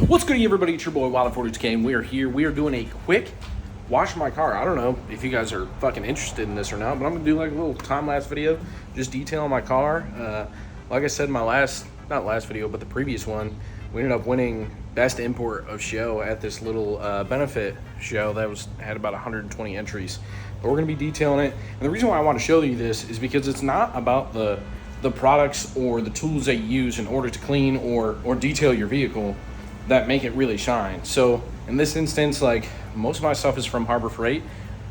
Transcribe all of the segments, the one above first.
What's good, everybody? It's your boy Wild42K, and we are here. We are doing a quick wash of my car. I don't know if you guys are fucking interested in this or not, but I'm gonna do like a little time-lapse video, just detailing my car. Like I said in my not last video, but the previous one, we ended up winning best import of show at this little benefit show that had about 120 entries. But we're gonna be detailing it, and the reason why I want to show you this is because it's not about the products or the tools that you use in order to clean or detail your vehicle that make it really shine. So in this instance, like, most of my stuff is from Harbor Freight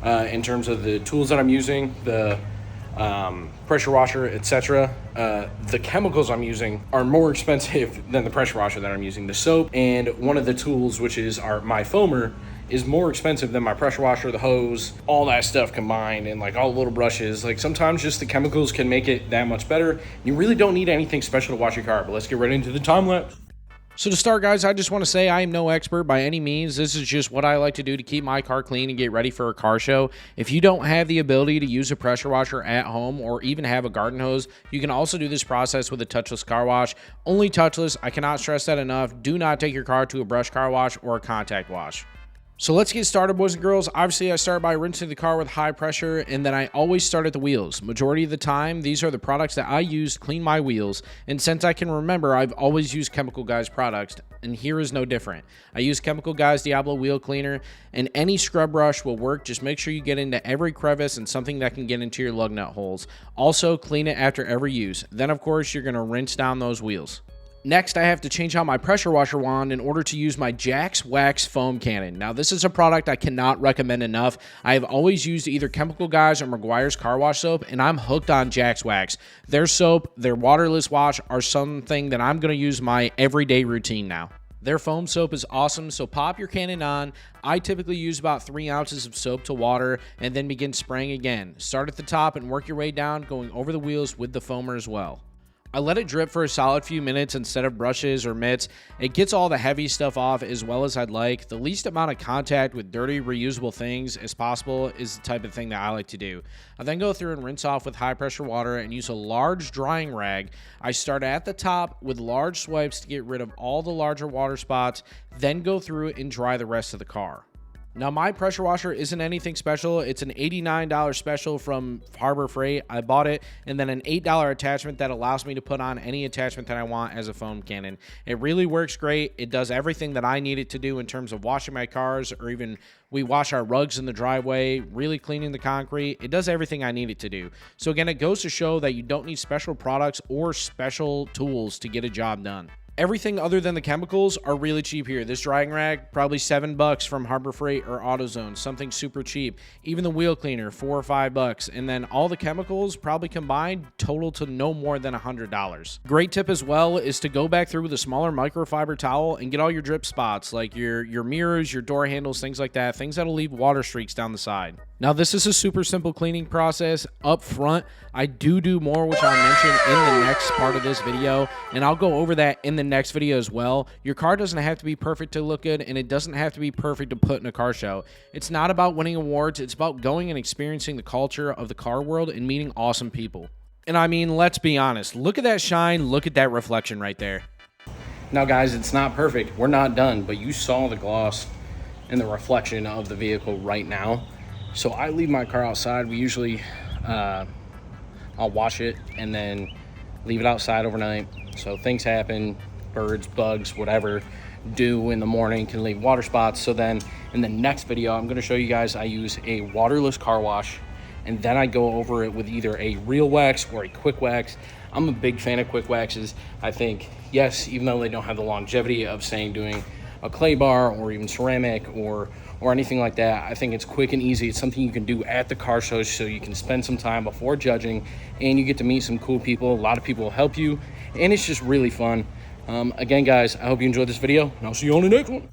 in terms of the tools that I'm using, the pressure washer, etc. The chemicals I'm using are more expensive than the pressure washer that I'm using. The soap and one of the tools, which is my foamer, is more expensive than my pressure washer, the hose, all that stuff combined, and like all the little brushes. Like, sometimes just the chemicals can make it that much better. You really don't need anything special to wash your car. But let's get right into the time lapse. So to start, guys, I just want to say I am no expert by any means. This is just what I like to do to keep my car clean and get ready for a car show. If you don't have the ability to use a pressure washer at home or even have a garden hose, you can also do this process with a touchless car wash. Only touchless. I cannot stress that enough. Do not take your car to a brush car wash or a contact wash. So let's get started, boys and girls. Obviously, I start by rinsing the car with high pressure, and then I always start at the wheels. Majority of the time, these are the products that I use to clean my wheels, and since I can remember, I've always used Chemical Guys products, and here is no different. I use Chemical Guys Diablo Wheel Cleaner, and any scrub brush will work. Just make sure you get into every crevice and something that can get into your lug nut holes. Also, clean it after every use. Then, of course, you're going to rinse down those wheels. Next, I have to change out my pressure washer wand in order to use my Jax Wax foam cannon. Now, this is a product I cannot recommend enough. I have always used either Chemical Guys or Meguiar's car wash soap, and I'm hooked on Jax Wax. Their soap, their waterless wash are something that I'm going to use my everyday routine now. Their foam soap is awesome, so pop your cannon on. I typically use about 3 ounces of soap to water and then begin spraying again. Start at the top and work your way down, going over the wheels with the foamer as well. I let it drip for a solid few minutes instead of brushes or mitts. It gets all the heavy stuff off as well as I'd like. The least amount of contact with dirty, reusable things as possible is the type of thing that I like to do. I then go through and rinse off with high pressure water and use a large drying rag. I start at the top with large swipes to get rid of all the larger water spots, then go through and dry the rest of the car. Now, my pressure washer isn't anything special. It's an $89 special from Harbor Freight. I bought it, and then an $8 attachment that allows me to put on any attachment that I want as a foam cannon. It really works great. It does everything that I need it to do in terms of washing my cars, or even we wash our rugs in the driveway, really cleaning the concrete. It does everything I need it to do. So again, it goes to show that you don't need special products or special tools to get a job done. Everything other than the chemicals are really cheap here. This drying rag, probably $7 from Harbor Freight or AutoZone, something super cheap. Even the wheel cleaner, $4 or $5. And then all the chemicals probably combined total to no more than $100. Great tip as well is to go back through with a smaller microfiber towel and get all your drip spots, like your mirrors, your door handles, things like that, things that'll leave water streaks down the side. Now, this is a super simple cleaning process. Up front, I do more, which I'll mention in the next part of this video, and I'll go over that in the next video as well. Your car doesn't have to be perfect to look good, and it doesn't have to be perfect to put in a car show. It's not about winning awards. It's about going and experiencing the culture of the car world and meeting awesome people. And I mean, let's be honest. Look at that shine. Look at that reflection right there. Now, guys, it's not perfect. We're not done, but you saw the gloss and the reflection of the vehicle right now. So I leave my car outside. We usually, I'll wash it and then leave it outside overnight. So things happen, birds, bugs, whatever, dew in the morning can leave water spots. So then in the next video, I'm gonna show you guys I use a waterless car wash, and then I go over it with either a real wax or a quick wax. I'm a big fan of quick waxes. I think, yes, even though they don't have the longevity of, saying, doing a clay bar or even ceramic or anything like that, I think it's quick and easy. It's something you can do at the car shows, so you can spend some time before judging, and you get to meet some cool people. A lot of people will help you, and it's just really fun. Again, guys, I hope you enjoyed this video, and I'll see you on the next one.